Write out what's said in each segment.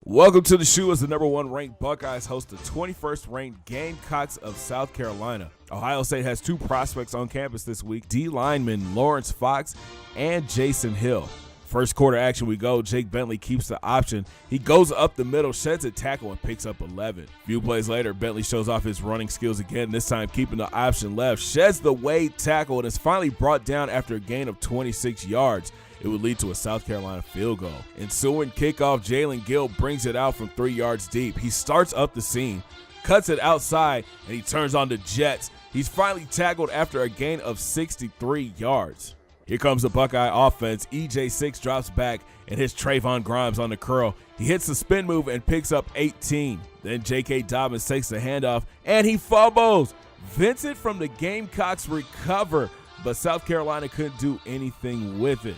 Welcome to the show as the number one ranked Buckeyes host the 21st ranked Gamecocks of South Carolina. Ohio State has two prospects on campus this week, D lineman Lawrence Fox and Jason Hill. First quarter action we go. Jake Bentley keeps the option. He goes up the middle, sheds a tackle, and picks up 11. Few plays later, Bentley shows off his running skills again, this time keeping the option left, sheds the Wade tackle, and is finally brought down after a gain of 26 yards. It would lead to a South Carolina field goal. Ensuing kickoff, Jalen Gill brings it out from 3 yards deep. He starts up the seam, cuts it outside, and he turns on the Jets. He's finally tackled after a gain of 63 yards. Here comes the Buckeye offense. EJ6 drops back and hits Trayvon Grimes on the curl. He hits the spin move and picks up 18. Then J.K. Dobbins takes the handoff, and he fumbles. Vincent from the Gamecocks recover, but South Carolina couldn't do anything with it.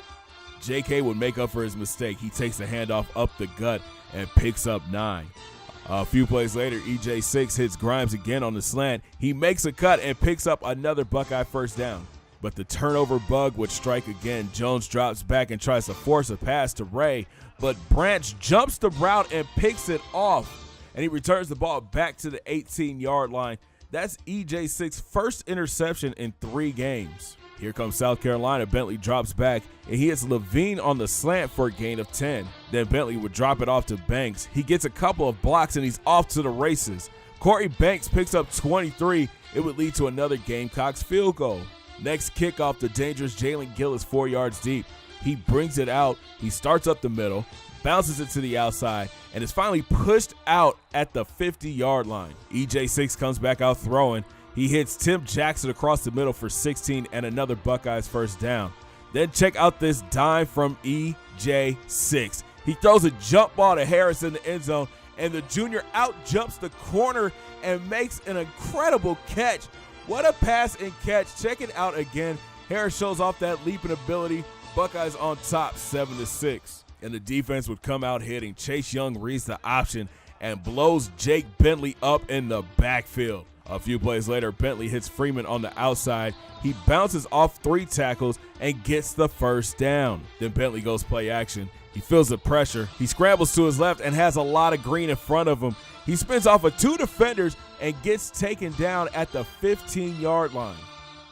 J.K. would make up for his mistake. He takes the handoff up the gut and picks up 9. A few plays later, EJ6 hits Grimes again on the slant. He makes a cut and picks up another Buckeye first down. But the turnover bug would strike again. Jones drops back and tries to force a pass to Ray, but Branch jumps the route and picks it off. And he returns the ball back to the 18-yard line. That's EJ6's first interception in 3 games. Here comes South Carolina. Bentley drops back, and he hits Levine on the slant for a gain of 10. Then Bentley would drop it off to Banks. He gets a couple of blocks, and he's off to the races. Corey Banks picks up 23. It would lead to another Gamecocks field goal. Next kickoff, the dangerous Jalen Gill is 4 yards deep. He brings it out. He starts up the middle, bounces it to the outside, and is finally pushed out at the 50-yard line. EJ6 comes back out throwing. He hits Tim Jackson across the middle for 16 and another Buckeyes first down. Then check out this dime from EJ6. He throws a jump ball to Harris in the end zone, and the junior out-jumps the corner and makes an incredible catch. What a pass and catch. Check it out again. Harris shows off that leaping ability. Buckeyes on top 7-6. And the defense would come out hitting. Chase Young reads the option and blows Jake Bentley up in the backfield. A few plays later, Bentley hits Freeman on the outside. He bounces off 3 tackles and gets the first down. Then Bentley goes play action. He feels the pressure. He scrambles to his left and has a lot of green in front of him. He spins off of 2 defenders and gets taken down at the 15-yard line.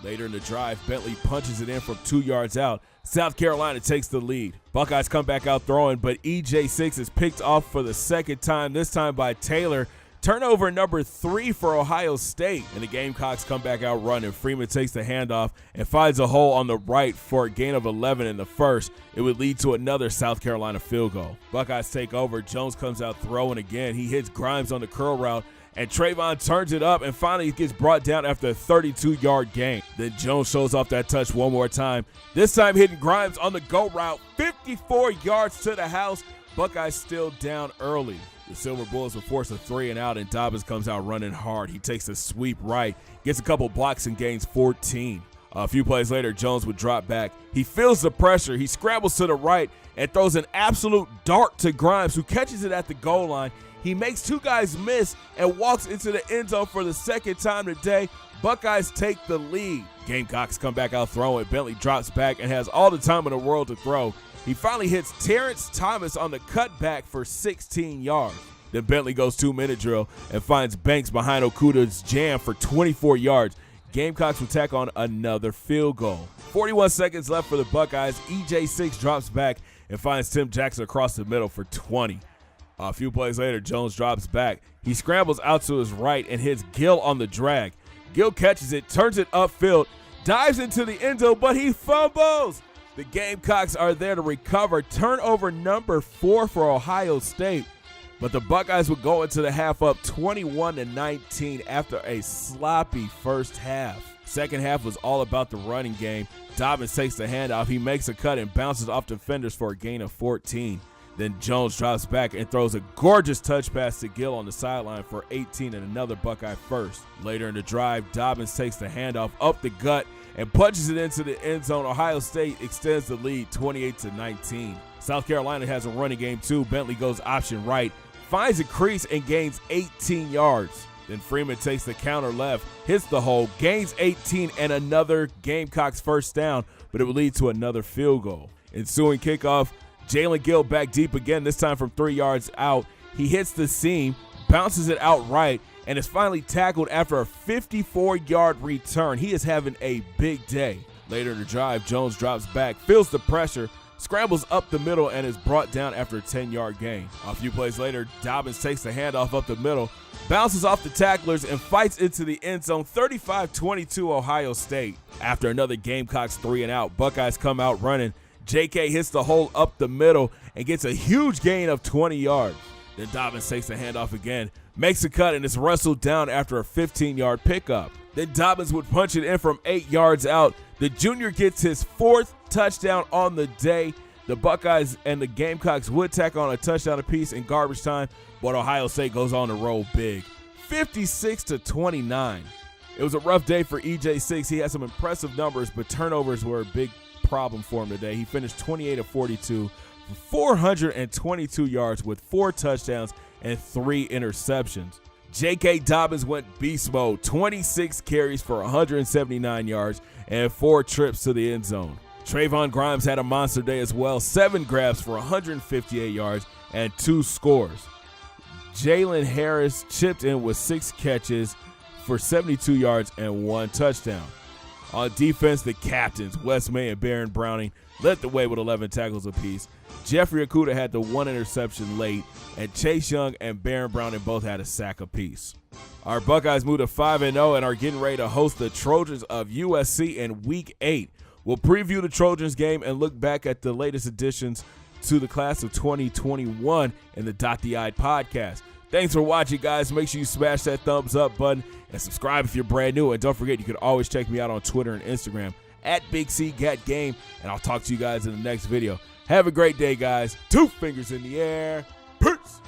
Later in the drive, Bentley punches it in from 2 yards out. South Carolina takes the lead. Buckeyes come back out throwing, but EJ6 is picked off for the second time, this time by Taylor. Turnover number 3 for Ohio State, and the Gamecocks come back out running. Freeman takes the handoff and finds a hole on the right for a gain of 11 in the first. It would lead to another South Carolina field goal. Buckeyes take over. Jones comes out throwing again. He hits Grimes on the curl route, and Trayvon turns it up and finally gets brought down after a 32-yard gain. Then Jones shows off that touch one more time, this time hitting Grimes on the go route, 54 yards to the house. Buckeyes still down early. The Silver Bulls will force a 3-and-out, and Dobbins comes out running hard. He takes a sweep right, gets a couple blocks and gains 14. A few plays later, Jones would drop back. He feels the pressure. He scrambles to the right and throws an absolute dart to Grimes, who catches it at the goal line. He makes 2 guys miss and walks into the end zone for the second time today. Buckeyes take the lead. Gamecocks come back out throwing. Bentley drops back and has all the time in the world to throw. He finally hits Terrence Thomas on the cutback for 16 yards. Then Bentley goes 2-minute drill and finds Banks behind Okuda's jam for 24 yards. Gamecocks will tack on another field goal. 41 seconds left for the Buckeyes. EJ6 drops back and finds Tim Jackson across the middle for 20. A few plays later, Jones drops back. He scrambles out to his right and hits Gill on the drag. Gill catches it, turns it upfield, dives into the end zone, but he fumbles. The Gamecocks are there to recover. Turnover number 4 for Ohio State. But the Buckeyes would go into the half up 21-19 after a sloppy first half. Second half was all about the running game. Dobbins takes the handoff. He makes a cut and bounces off defenders for a gain of 14. Then Jones drops back and throws a gorgeous touch pass to Gill on the sideline for 18 and another Buckeye first. Later in the drive, Dobbins takes the handoff up the gut and punches it into the end zone. Ohio State extends the lead 28-19. South Carolina has a running game too. Bentley goes option right, finds a crease and gains 18 yards. Then Freeman takes the counter left, hits the hole, gains 18 and another Gamecocks first down, but it will lead to another field goal. Ensuing kickoff, Jalen Gill back deep again, this time from 3 yards out. He hits the seam, bounces it outright, and is finally tackled after a 54-yard return. He is having a big day. Later in the drive, Jones drops back, feels the pressure, scrambles up the middle, and is brought down after a 10-yard gain. A few plays later, Dobbins takes the handoff up the middle, bounces off the tacklers, and fights into the end zone. 35-22 Ohio State. After another Gamecocks 3-and-out, Buckeyes come out running. J.K. hits the hole up the middle and gets a huge gain of 20 yards. Then Dobbins takes the handoff again, makes a cut, and is wrestled down after a 15-yard pickup. Then Dobbins would punch it in from 8 yards out. The junior gets his 4th touchdown on the day. The Buckeyes and the Gamecocks would tack on a touchdown apiece in garbage time, but Ohio State goes on to roll big. 56-29. It was a rough day for EJ6. He had some impressive numbers, but turnovers were a big problem for him today. He finished 28 of 42 for 422 yards with 4 touchdowns and 3 interceptions. J.K. Dobbins went beast mode, 26 carries for 179 yards and 4 trips to the end zone. Trayvon Grimes had a monster day as well, 7 grabs for 158 yards and 2 scores. Jalen Harris chipped in with 6 catches for 72 yards and 1 touchdown. On defense, the captains, Wes May and Baron Browning, led the way with 11 tackles apiece. Jeffrey Okudah had the 1 interception late, and Chase Young and Baron Browning both had a sack apiece. Our Buckeyes moved to 5-0 and are getting ready to host the Trojans of USC in Week 8. We'll preview the Trojans game and look back at the latest additions to the class of 2021 in the Dot the I podcast. Thanks for watching, guys. Make sure you smash that thumbs up button and subscribe if you're brand new. And don't forget, you can always check me out on Twitter and Instagram at BigCGatGame, and I'll talk to you guys in the next video. Have a great day, guys. 2 fingers in the air. Peace.